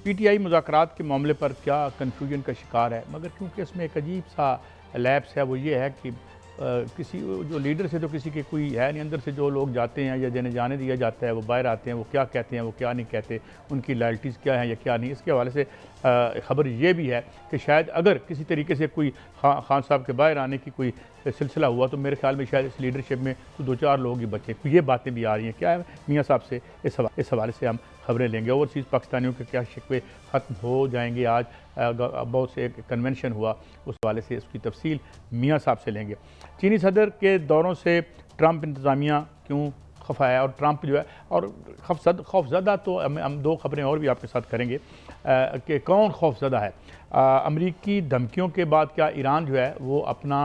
PTI मुज़ाकरात के मामले पर क्या कन्फ्यूजन का शिकार है, मगर क्योंकि इसमें एक अजीब सा लैप्स है, वो ये है कि किसी जो लीडर से तो किसी के कोई है नहीं, अंदर से जो लोग जाते हैं या जिन्हें जाने दिया जाता है वो बाहर आते हैं, वो क्या कहते हैं वो क्या नहीं कहते, उनकी लॉयल्टीज़ क्या हैं या क्या नहीं। इसके हवाले से ख़बर ये भी है कि शायद अगर किसी तरीके से कोई खान साहब के बाहर आने की कोई सिलसिला हुआ तो मेरे ख्याल में शायद इस लीडरशिप में तो 2-4 लोग ही बचे। ये बातें भी आ रही हैं। क्या है मियाँ साहब से इस हवाले से हम खबरें लेंगे। ओवरसीज़ पाकिस्तानियों के क्या शिकवे ख़त्म हो जाएंगे। आज बहुत से एक कन्वेंशन हुआ, उस हवाले से उसकी तफसील मियाँ साहब से लेंगे। चीनी सदर के दौरों से ट्रंप इंतज़ामिया क्यों खफा है, और ट्रंप जो है और खौफज़दा, तो हम 2 खबरें और भी आपके साथ करेंगे कि कौन खौफज़दा है। अमरीकी धमकियों के बाद क्या ईरान जो है वो अपना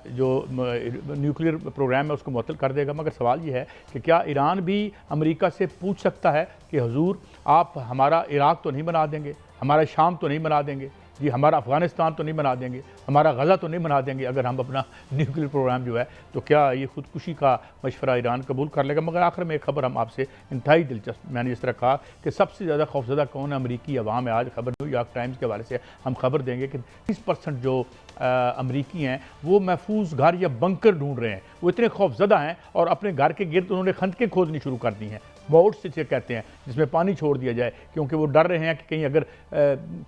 जो न्यूक्लियर प्रोग्राम है उसको मुअत्तल कर देगा, मगर सवाल ये है कि क्या ईरान भी अमेरिका से पूछ सकता है कि हुजूर आप हमारा इराक़ तो नहीं बना देंगे, हमारा शाम तो नहीं बना देंगे जी, हमारा अफ़गानिस्तान तो नहीं बना देंगे, हमारा गज़ा तो नहीं बना देंगे अगर हम अपना न्यूक्लियर प्रोग्राम जो है, तो क्या ये खुदकुशी का मशवरा ईरान कबूल कर लेगा। मगर आखिर में एक खबर हम आपसे इंतहाई दिलचस्प, मैंने इस तरह कहा कि सबसे ज़्यादा खौफज़दा कौन है, अमरीकी अवाम है। आज खबर न्यूयॉर्क टाइम्स के हवाले से हम खबर देंगे कि 30% जो अमरीकी हैं वो महफूज घर या बंकर ढूंढ रहे हैं। वो इतने खौफज़दा हैं और अपने घर के गिर्द उन्होंने खंदकें खोदनी शुरू कर दी हैं, मोड्स से कहते हैं, जिसमें पानी छोड़ दिया जाए, क्योंकि वो डर रहे हैं कि कहीं अगर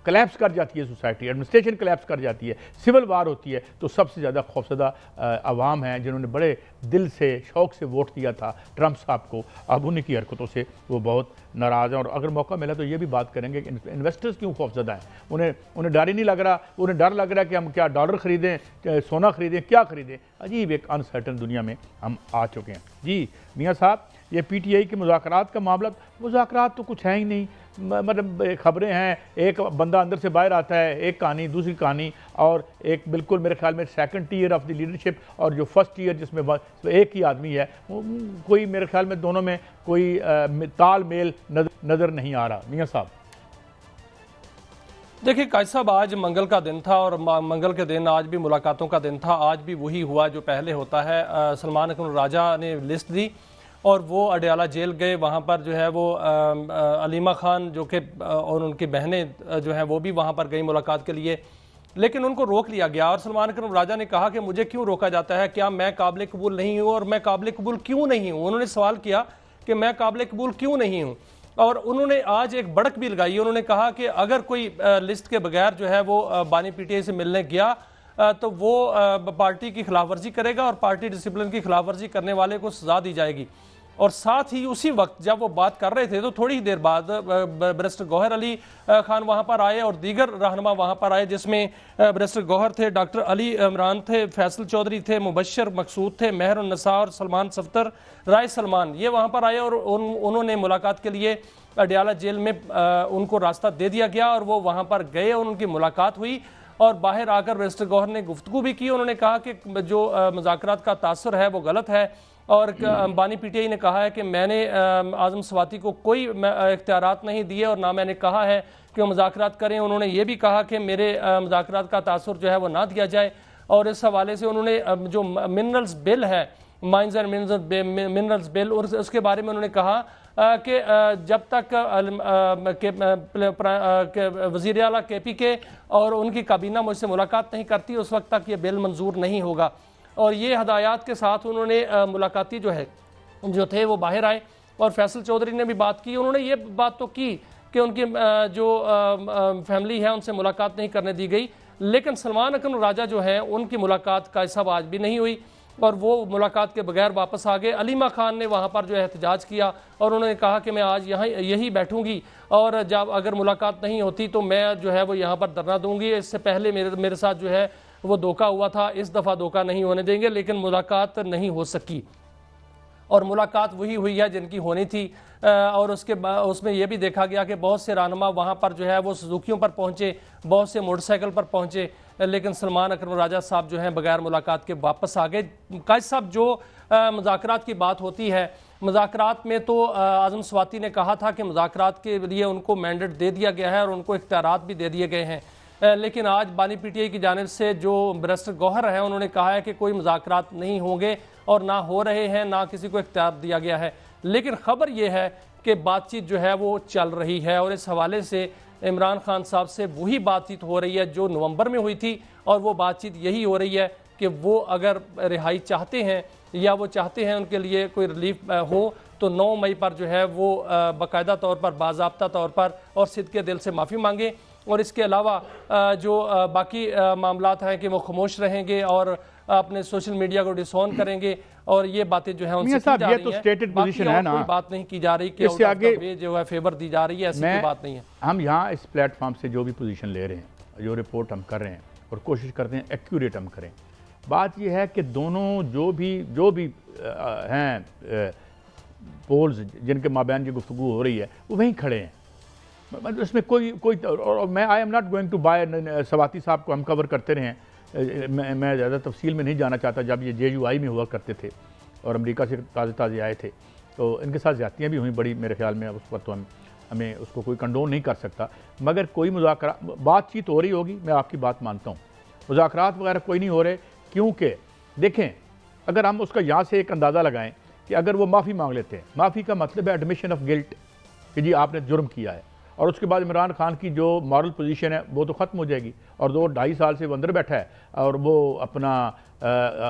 कलैप्स कर जाती है सोसाइटी, एडमिनिस्ट्रेशन कलैप्स कर जाती है, सिविल वार होती है, तो सबसे ज़्यादा खौफज़दा अवाम हैं जिन्होंने बड़े दिल से शौक़ से वोट दिया था ट्रंप साहब को। अब उन्हीं की हरकतों से वो बहुत नाराज़ हैं। और अगर मौका मिला तो ये भी बात करेंगे कि इन्वेस्टर्स क्यों खौफज़दा हैं। उन्हें डर ही नहीं लग रहा, उन्हें डर लग रहा है कि हम क्या डॉलर ख़रीदें, सोना ख़रीदें, क्या ख़रीदें। अजीब एक अनसर्टन दुनिया में हम आ चुके हैं। जी मियाँ साहब, ये पीटीआई के मुज़ाकरात का मामला, मुज़ाकरात तो कुछ है ही नहीं, मतलब खबरें हैं, एक बंदा अंदर से बाहर आता है, एक कहानी दूसरी कहानी, और एक बिल्कुल मेरे ख्याल में second year of the leadership और जो फर्स्ट ईयर जिसमें एक ही आदमी है, कोई मेरे ख्याल में दोनों में कोई तालमेल नज़र नहीं आ रहा। मियाँ साहब देखिए कायद साहब, आज मंगल का दिन था और मंगल के दिन आज भी मुलाकातों का दिन था। आज भी वही हुआ जो पहले होता है। सलमान अकबर राजा ने लिस्ट दी और वो अडयाला जेल गए। वहाँ पर जो है वो अलीमा खान जो कि और उनकी बहनें जो हैं वो भी वहाँ पर गई मुलाकात के लिए, लेकिन उनको रोक लिया गया। और सलमान अकबर राजा ने कहा कि मुझे क्यों रोका जाता है, क्या मैं काबिल कबूल नहीं हूँ, और मैं काबिल कबूल क्यों नहीं हूँ। उन्होंने सवाल किया कि मैं काबिल कबूल क्यों नहीं हूँ, और उन्होंने आज एक बड़क भी लगाई। उन्होंने कहा कि अगर कोई लिस्ट के बगैर जो है वो बानी पीटीआई से मिलने गया तो वो पार्टी की खिलाफवर्जी करेगा और पार्टी डिसिप्लिन की खिलाफवर्जी करने वाले को सजा दी जाएगी। और साथ ही उसी वक्त जब वो बात कर रहे थे तो थोड़ी ही देर बाद बैरिस्टर गौहर अली खान वहाँ पर आए और दीगर रहनुमा वहाँ पर आए, जिसमें बैरिस्टर गौहर थे, डॉक्टर अली इमरान थे, फैसल चौधरी थे, मुबशर मकसूद थे, मेहर उन्नसा और सलमान सफ्तर, राय सलमान, ये वहाँ पर आए और उन्होंने मुलाकात के लिए अडयाला जेल में उनको रास्ता दे दिया गया और वो वहाँ पर गए और उनकी मुलाकात हुई। और बाहर आकर बैरिस्टर गौहर ने गुफ्तगू भी की। उन्होंने कहा कि जो मुज़ाकरात का तासुर है वो गलत है, और बानी पीटीआई ने कहा है कि मैंने आज़म स्वाति को कोई इख्तियारात नहीं दिए और ना मैंने कहा है कि वो मुज़ाकरात करें। उन्होंने ये भी कहा कि मेरे मुज़ाकरात का तासुर जो है वो ना दिया जाए। और इस हवाले से उन्होंने जो मिनरल्स बिल है, माइंस एंड मिनरल्स बिल, और उसके बारे में उन्होंने कहा कि जब तक वज़ीर आला KPK और उनकी काबीना मुझसे मुलाकात नहीं करती उस वक्त तक ये बिल मंजूर नहीं होगा। और ये हदायत के साथ उन्होंने मुलाकाती जो थे वो बाहर आए। और फैसल चौधरी ने भी बात की। उन्होंने ये बात तो की कि उनकी जो फैमिली है उनसे मुलाकात नहीं करने दी गई, लेकिन सलमान अकबर राजा जो है उनकी मुलाकात का हिसाब आज भी नहीं हुई और वो मुलाकात के बगैर वापस आ गए। अलीमा खान ने वहाँ पर जो है एहतजाज किया और उन्होंने कहा कि मैं आज यहाँ यही बैठूंगी और जब अगर मुलाकात नहीं होती तो मैं जो है वो यहाँ पर धरना दूंगी। इससे पहले मेरे साथ जो है वो धोखा हुआ था, इस दफ़ा धोखा नहीं होने देंगे। लेकिन मुलाकात नहीं हो सकी और मुलाकात वही हुई है जिनकी होनी थी। और उसमें यह भी देखा गया कि बहुत से रहनुमा वहाँ पर जो है वो सुजुकियों पर पहुँचे, बहुत से मोटरसाइकिल पर पहुँचे, लेकिन सलमान अकबर राजा साहब जो हैं बगैर मुलाकात के वापस आ गए। कायद साहब, जो मुज़ाकरात की बात होती है, मुज़ाकरात में तो आज़म स्वाति ने कहा था कि मुज़ाकरात के लिए उनको मैंडेट दे दिया गया है और उनको इख्तियारात भी दे दिए गए हैं, लेकिन आज बानी पीटीआई की जानिब से जो बैरिस्टर गौहर है उन्होंने कहा है कि कोई मुज़ाकरात नहीं होंगे और ना हो रहे हैं, ना किसी को इख्तियार दिया गया है। लेकिन ख़बर यह है कि बातचीत जो है वो चल रही है, और इस हवाले से इमरान खान साहब से वही बातचीत हो रही है जो नवंबर में हुई थी, और वो बातचीत यही हो रही है कि वो अगर रिहाई चाहते हैं या वो चाहते हैं उनके लिए कोई रिलीफ हो तो 9 मई पर जो है वो बाकायदा तौर पर, बाज़ाब्ता तौर पर और सिद्क़े दिल से माफ़ी मांगे। और इसके अलावा जो बाकी मामलात हैं कि वो खामोश रहेंगे और अपने सोशल मीडिया को डिसऑन करेंगे, और ये बातें जो है उनसे की जा रही हैं। बाकी और कोई बात नहीं की जा रही कि इससे आगे वे जो है फेवर दी जा रही है, ऐसी कोई बात नहीं है। हम यहाँ इस प्लेटफॉर्म से जो भी पोजीशन ले रहे हैं, जो रिपोर्ट हम कर रहे हैं और कोशिश करते हैं एक्यूरेट हम करें। बात यह है कि दोनों जो भी हैं पोल्स जिनके माबैन की गुफ्तगू हो रही है वो वहीं खड़े हैं, मतलब इसमें कोई और मैं I am not going to by सवाती साहब को हम कवर करते रहे हैं, मैं ज़्यादा तफसील में नहीं जाना चाहता। जब ये JUI में हुआ करते थे और अमेरिका से ताज़े आए थे तो इनके साथ ज़्यादतियाँ भी हुई बड़ी, मेरे ख्याल में उस पर तो हमें उसको कोई कंडोन नहीं कर सकता, मगर कोई मुज़ाकरा बातचीत हो रही होगी, मैं आपकी बात मानता हूँ। मुज़ाकरात वगैरह कोई नहीं हो रहे, क्योंकि देखें अगर हम उसका यहाँ से एक अंदाज़ा लगाएं कि अगर वो माफ़ी मांग लेते हैं, माफ़ी का मतलब है एडमिशन ऑफ गिल्ट कि जी आपने जुर्म किया है, और उसके बाद इमरान खान की जो मॉरल पोजीशन है वो तो ख़त्म हो जाएगी, और 2-2.5 साल से वो अंदर बैठा है और वो अपना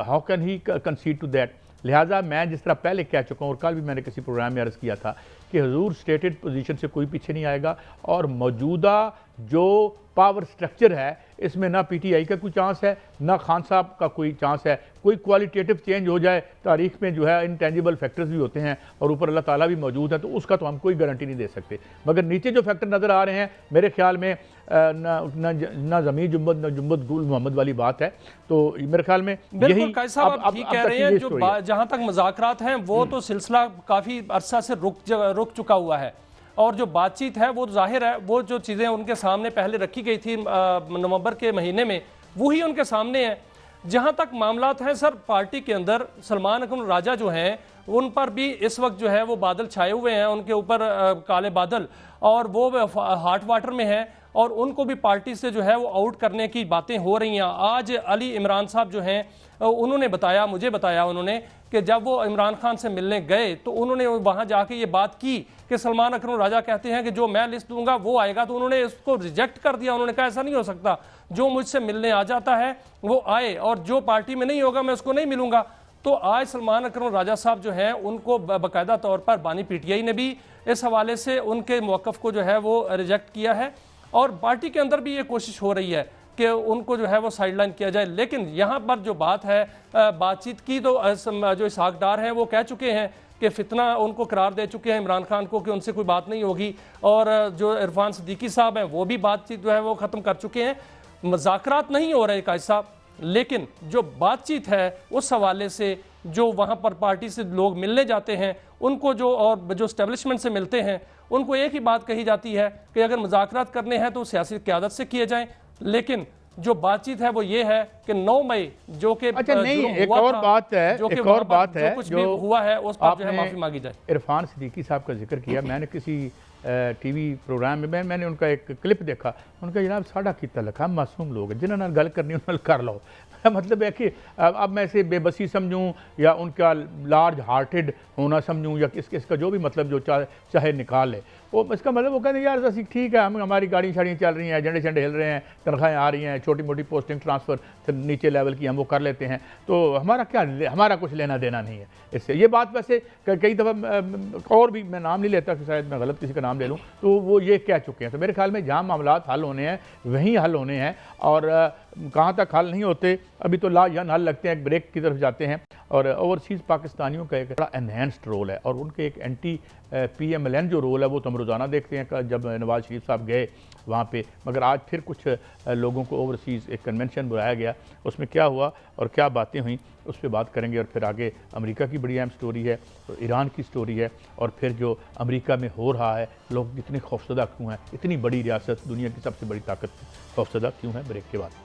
how can he concede to that. लिहाजा मैं जिस तरह पहले कह चुका हूँ और कल भी मैंने किसी प्रोग्राम में अर्ज़ किया था कि हुजूर स्टेटेड पोजीशन से कोई पीछे नहीं आएगा, और मौजूदा जो पावर स्ट्रक्चर है इसमें ना PTI का कोई चांस है, ना खान साहब का कोई चांस है। कोई क्वालिटेटिव चेंज हो जाए, तारीख में जो है इनटेंजिबल फैक्टर्स भी होते हैं और ऊपर अल्लाह ताला भी मौजूद है, तो उसका तो हम कोई गारंटी नहीं दे सकते। मगर नीचे जो फैक्टर नज़र आ रहे हैं मेरे ख्याल में ना ज़मीन जुम्बद ना जुम्बद गुल मोहम्मद वाली बात है, तो मेरे ख्याल में यही आप ठीक कह रहे हैं। जो जहाँ तक मुज़ाकरात हैं वो तो सिलसिला काफ़ी अरसा से रुक चुका हुआ है, और जो बातचीत है वो जाहिर है वो जो चीज़ें उनके सामने पहले रखी गई थी नवंबर के महीने में वही उनके सामने है। जहाँ तक मामलात हैं सर, पार्टी के अंदर सलमान अकरम राजा जो हैं उन पर भी इस वक्त जो है वो बादल छाए हुए हैं, उनके ऊपर काले बादल, और वो हॉट वाटर में हैं, और उनको भी पार्टी से जो है वो आउट करने की बातें हो रही हैं। आज अली इमरान साहब जो हैं उन्होंने बताया, मुझे बताया उन्होंने कि जब वो इमरान खान से मिलने गए तो उन्होंने वहाँ जाके ये बात की कि सलमान अकरम राजा कहते हैं कि जो मैं लिस्ट दूंगा वो आएगा, तो उन्होंने इसको रिजेक्ट कर दिया। उन्होंने कहा ऐसा नहीं हो सकता, जो मुझसे मिलने आ जाता है वो आए, और जो पार्टी में नहीं होगा मैं उसको नहीं मिलूंगा। तो आज सलमान अकरम राजा साहब जो हैं उनको बाकायदा तौर पर बानी PTI ने भी इस हवाले से उनके मौक़िफ़ को जो है वो रिजेक्ट किया है, और पार्टी के अंदर भी ये कोशिश हो रही है कि उनको जो है वो साइडलाइन किया जाए। लेकिन यहाँ पर जो बात है बातचीत की, तो जो इसहाक डार हैं वो कह चुके हैं कि फितना उनको करार दे चुके हैं इमरान खान को कि उनसे कोई बात नहीं होगी, और जो इरफान सिद्दीकी साहब हैं वो भी बातचीत जो है वो ख़त्म कर चुके हैं। मुज़ाकरात नहीं हो रहे कायद साहब, लेकिन जो बातचीत है उस हवाले से जो वहाँ पर पार्टी से लोग मिलने जाते हैं उनको और जो एस्टेब्लिशमेंट से मिलते हैं उनको एक ही बात कही जाती है कि अगर मुज़ाकरात करने हैं तो सियासी क़यादत से किए जाएँ, लेकिन जो बातचीत है वो ये है कि 9 मई जो कि अच्छा नहीं, एक और बात है, एक और बात है कुछ भी हुआ है उस पर जो है माफ़ी मांगी जाए। इरफान सिद्दीकी साहब का जिक्र किया, मैंने किसी TV प्रोग्राम में मैंने उनका एक क्लिप देखा, उनका जनाब साढ़ा की तलक हम मासूम लोग हैं जिन्होंने गल करनी उन्होंने कर लो। मतलब है कि अब मैं इसे बेबसी समझूं या उनका लार्ज हार्टेड होना समझूं या किसका जो भी मतलब जो चाहे निकाल ले, वो इसका मतलब वो कहते हैं यार ऐसी ठीक है, हम हमारी गाड़ी शाड़ियाँ चल रही हैं, झंडे झंडे हिल रहे हैं, तनख्वाहें आ रही हैं, छोटी मोटी पोस्टिंग ट्रांसफ़र नीचे लेवल की हम वो कर लेते हैं, तो हमारा कुछ लेना देना नहीं है इससे। ये बात वैसे कई दफ़ा और भी मैं नाम नहीं लेता कि शायद मैं गलत किसी का नाम ले लूँ, तो वो ये कह चुके हैं। तो मेरे ख्याल में जहाँ मामलात हल होने हैं वहीं हल होने हैं, और कहाँ तक हल नहीं होते अभी तो लाजन हल लगते हैं, एक ब्रेक की तरफ जाते हैं। और ओवरसीज़ पाकिस्तानियों का एक बड़ा एनहेंस्ड रोल है, और उनके एक एंटी PMLN जो रोल है वो तो हम रोज़ाना देखते हैं जब नवाज शरीफ साहब गए वहाँ पे। मगर आज फिर कुछ लोगों को ओवरसीज़ एक कन्वेंशन बुलाया गया, उसमें क्या हुआ और क्या बातें हुई उस पर बात करेंगे। और फिर आगे अमेरिका की बड़ी अहम स्टोरी है, तो ईरान की स्टोरी है, और फिर जो अमेरिका में हो रहा है, लोग इतने खौफसदा क्यों हैं, इतनी बड़ी रियासत दुनिया की सबसे बड़ी ताकत खौफसदा क्यों है। ब्रेक के बाद